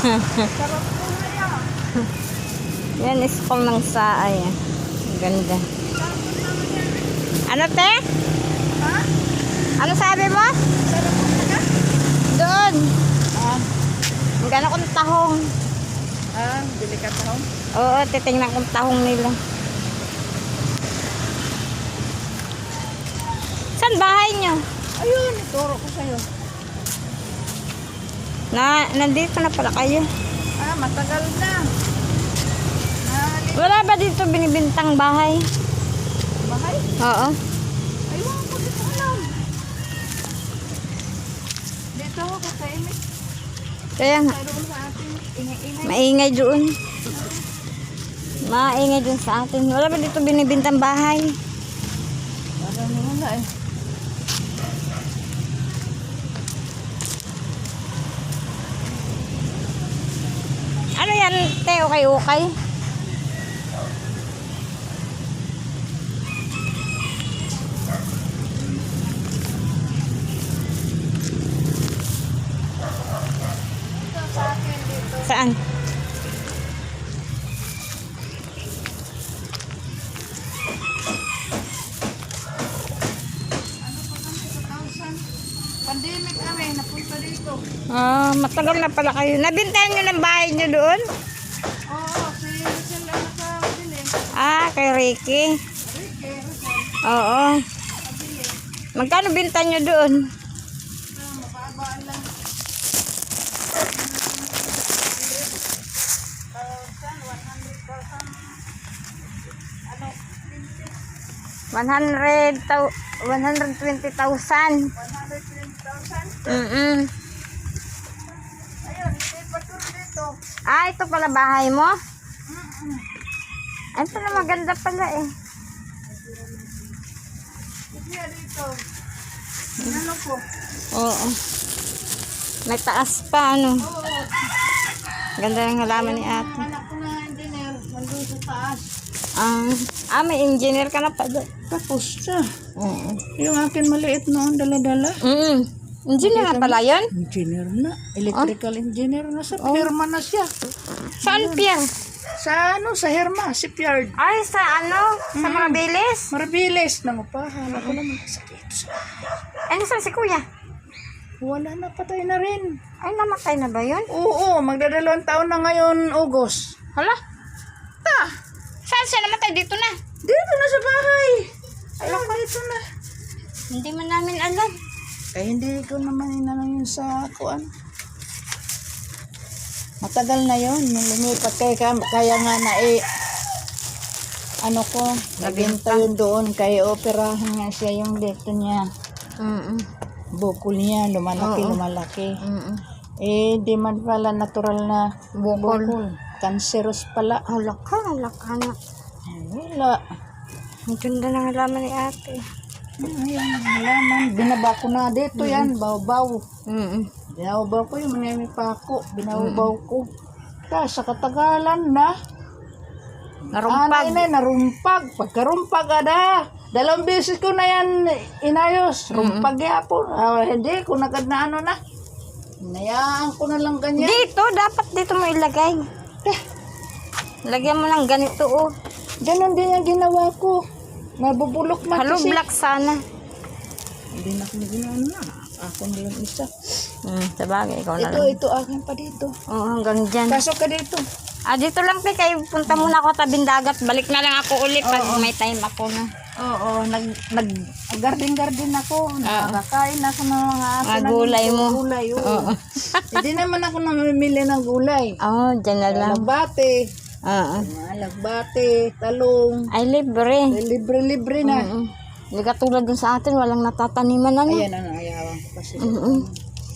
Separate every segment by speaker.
Speaker 1: Sarap po na yan.
Speaker 2: Yan, school ng Saay. Ganda. Ano, te?
Speaker 1: Ha?
Speaker 2: Ano sabi mo?
Speaker 1: Sarap po na yan.
Speaker 2: Doon. Gano'n kong tahong.
Speaker 1: Bili ka pa hong?
Speaker 2: Oo, titingnan kong tahong nila. Saan bahay nyo?
Speaker 1: Ayun, ituro ko sa'yo.
Speaker 2: Nandito na pala kayo.
Speaker 1: Matagal na.
Speaker 2: Wala ba dito binibintang bahay?
Speaker 1: Bahay?
Speaker 2: Oo.
Speaker 1: Ayun, ko dito alam. Dito ako kakaimik.
Speaker 2: Kaya nga,
Speaker 1: Mayroon sa atin. Ingay-ingay.
Speaker 2: maingay doon. Maingay doon sa atin. Wala ba dito binibintang bahay?
Speaker 1: Parang wala eh.
Speaker 2: Ano yan, te? Okay.
Speaker 1: Dito sa akin dito.
Speaker 2: Saan?
Speaker 1: Ano pa kami, 2000? Pandemic kami, napunta dito.
Speaker 2: Matagal na pala kayo. Nabintahan nyo ng bahay nyo doon?
Speaker 1: Oo, si Rizal ang nakabili.
Speaker 2: Kay Ricky.
Speaker 1: Ricky, Rizal,
Speaker 2: Oo.
Speaker 1: nakabili.
Speaker 2: Magkano binta nyo doon?
Speaker 1: Mababaan lang.
Speaker 2: 120,000.
Speaker 1: 120,000.
Speaker 2: Mm-mm.
Speaker 1: Ayun, hindi pa to dito.
Speaker 2: Ito pala bahay mo?
Speaker 1: Mm-mm.
Speaker 2: Ito na maganda pala eh.
Speaker 1: Hindi dito. Ano po?
Speaker 2: Oo. May taas pa ano.
Speaker 1: Oo.
Speaker 2: Ganda ng halaman ni ate.
Speaker 1: Anak ko na engineer, nandun sa taas.
Speaker 2: May engineer ka na pa doon.
Speaker 1: Tapos siya.
Speaker 2: Oo.
Speaker 1: Yung akin maliit noon, dala-dala.
Speaker 2: Engineer na pala yun?
Speaker 1: Engineer na. Electrical engineer na. Sa firma na siya.
Speaker 2: Saan piyan?
Speaker 1: Sa sa Herma, shipyard.
Speaker 2: Ay, sa ano? Sa mga bilis?
Speaker 1: Marabilis. Nangupahan ako naman. Sakit.
Speaker 2: Ano saan si kuya?
Speaker 1: Wala na, patay na rin.
Speaker 2: Ay, namatay na ba yun?
Speaker 1: Oo, magdadalawang taon na ngayon, August.
Speaker 2: Hala? Saan siya namatay? Dito na.
Speaker 1: Dito na sa bahay. Ayun, dito na.
Speaker 2: Hindi man namin alam.
Speaker 1: Kaya hindi ko naman inanong yun sa kuan. Matagal na yun. Nung lumipat kaya nga na ano ko, nabenta yun doon. Kaya operahan nga siya yung dito niya. Bukol niya, lumalaki. Di man pala natural na bukol. Cancerous pala.
Speaker 2: Halaka na.
Speaker 1: Wala.
Speaker 2: Ang ganda ng halaman ni ate.
Speaker 1: Ayan, halaman. Binaba ko na dito yan, baw-baw. Binabaw ko yung mga may pako. Binabaw ko. Tapos sa katagalan na.
Speaker 2: Narumpag.
Speaker 1: Narumpag. Pagkarumpag ada. 2 beses ko na yan inayos. Rumpag yapon. Hindi ko nagad na ano na. Hinayaan ko na lang ganyan.
Speaker 2: Dito, dapat dito mo ilagay. Lagyan mo ng ganito oh.
Speaker 1: Ganon din yung ginawa ko. Nabubulok man
Speaker 2: Halo
Speaker 1: kasi.
Speaker 2: black sana.
Speaker 1: Hindi na ko ginawa na. Ako na lang isa.
Speaker 2: Sabagay, ikaw na lang.
Speaker 1: Ito akin pa dito.
Speaker 2: Oo, hanggang dyan.
Speaker 1: Pasok ka dito.
Speaker 2: Dito lang pe, kayo punta muna ako tabing dagat. Balik na lang ako ulit pag may time ako na.
Speaker 1: Oo, nag-garden ako. Nakakain ako ng mga
Speaker 2: Gulay mo.
Speaker 1: Gulay, oo. Hindi naman ako namimili ng gulay.
Speaker 2: Dyan na lang.
Speaker 1: Lagbate. Lagbate, talong.
Speaker 2: Ay, libre.
Speaker 1: Libre-libre na.
Speaker 2: Hindi katulad dun sa atin, walang natataniman ano.
Speaker 1: Ayan ang ayawan ko kasi.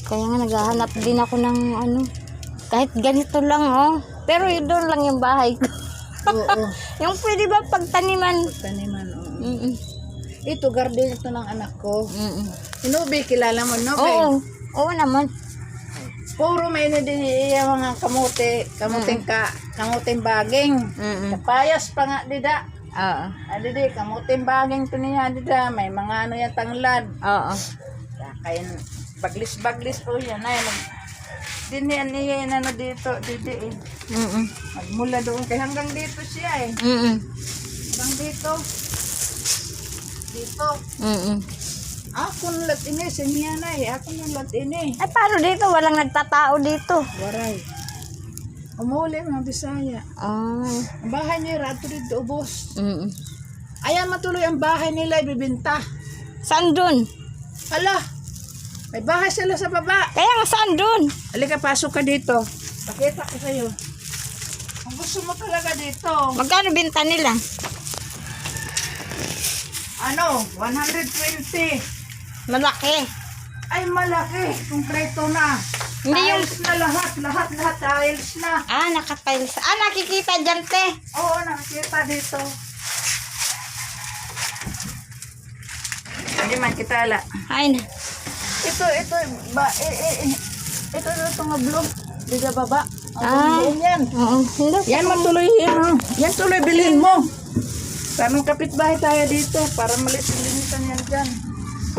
Speaker 2: Kaya nga naghahanap din ako ng ano. Kahit ganito lang Pero yun doon lang yung bahay ko.
Speaker 1: Oo.
Speaker 2: Yung pwede ba pagtaniman?
Speaker 1: Taniman, oo. Ito, garden ito ng anak ko. Inubi, kilala mo, no?
Speaker 2: Oo naman.
Speaker 1: Puro may din yung mga kamuting baging. Kapayas pa nga, dida.
Speaker 2: Oo.
Speaker 1: Didi, kamuting baging to niya, dida. May mga ano yan, tanglad.
Speaker 2: Oo.
Speaker 1: Kaya, baglis-baglis po yan. Ay, din yan niya ano dito, dito eh. Magmula doon kay hanggang dito siya eh. Hanggang dito. Dito. Ako nulat ini, siya na eh. Ako nulat ini.
Speaker 2: Ay, paano dito? Walang nagtatao dito.
Speaker 1: Waray. Umuli mga Bisaya. Ang bahay niya rato dito ubos. Ayan matuloy ang bahay nila ibibenta.
Speaker 2: Saan dun?
Speaker 1: Hala. May bahay sila sa baba.
Speaker 2: Kaya nga saan dun?
Speaker 1: Halika, pasok ka dito. Pakita ko sa'yo. Kung gusto mo talaga dito.
Speaker 2: Magkano binta nila?
Speaker 1: Ano? 120.
Speaker 2: Malaki.
Speaker 1: Ay, malaki. Konkreto na.
Speaker 2: Hindi yung...
Speaker 1: Tiles na lahat tiles na.
Speaker 2: Nakatiles. Nakikita dyan, te.
Speaker 1: Oo, nakikita dito. Hindi man kita ala.
Speaker 2: Ay na.
Speaker 1: Ito, ito nga blue. Di sa baba. Yan.
Speaker 2: Hindi.
Speaker 1: Yan matuloy yan. Yan tuloy bilhin mo. Tamang kapitbahay tayo dito para malitin-linitan yan dyan.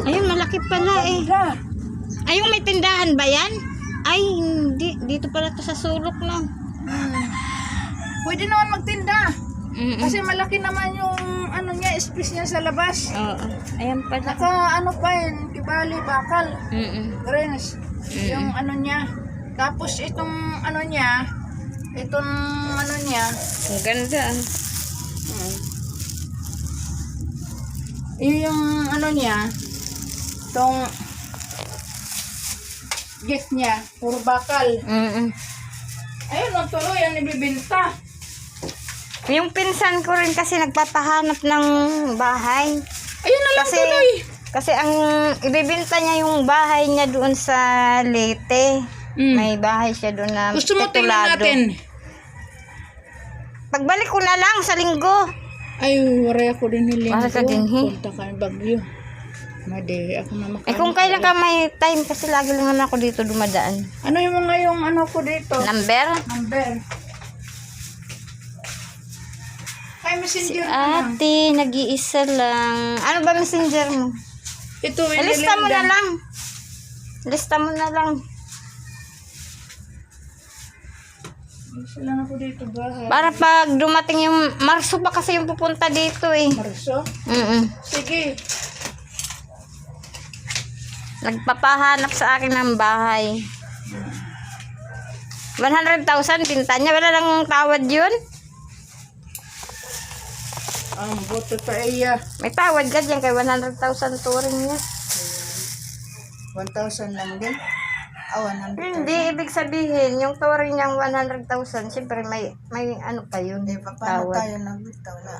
Speaker 2: Ayun, malaki pala eh. Ay, yung may tindahan ba yan? Ay, hindi. Dito pala to sa sulok, no?
Speaker 1: Pwede naman magtinda. Kasi malaki naman yung ano niya, space niya sa labas.
Speaker 2: Oo. Ayan pala.
Speaker 1: Naka ano pa yun, kibali, bakal. Greens. Yung ano niya. Tapos itong ano niya,
Speaker 2: Ang ganda.
Speaker 1: yung ano niya, itong gate niya, puro bakal. Ayun, tuloy yan ibibinta.
Speaker 2: Yung pinsan ko rin kasi nagpapahanap ng bahay.
Speaker 1: Ayun na lang tuloy.
Speaker 2: Kasi ang ibibenta niya yung bahay niya doon sa Leyte. May bahay siya doon na
Speaker 1: Gusto mo tingnan natin?
Speaker 2: Pagbalik ko na lang sa linggo.
Speaker 1: Ay, waray ako din niling.
Speaker 2: Wala ka din,
Speaker 1: Punta ka ng Bagyo. Madi, ako na makain.
Speaker 2: Kung kailan ka may time kasi lagi lang ako dito dumadaan.
Speaker 1: Ano yung mga yung ano ko dito?
Speaker 2: Number?
Speaker 1: Ay, messenger ko lang.
Speaker 2: Ate, nag-iisa lang. Ano ba messenger mo?
Speaker 1: Ito,
Speaker 2: Lista mo na lang. Lista mo na lang.
Speaker 1: Isa lang ako dito bahay.
Speaker 2: Para pag dumating yung Marso pa kasi yung pupunta dito eh.
Speaker 1: Marso? Sige.
Speaker 2: Nagpapahanap sa akin ng bahay. 100,000 binta niya. Wala lang tawad yun.
Speaker 1: Ang boto pa iya.
Speaker 2: May tawad ka dyan kay 100,000 turing niya.
Speaker 1: 1,000 lang din. 100.
Speaker 2: Hindi, ibig sabihin, yung turing niyang 100,000, siyempre may ano pa yun.
Speaker 1: Paano
Speaker 2: tawad.
Speaker 1: tayo nagbitaw na?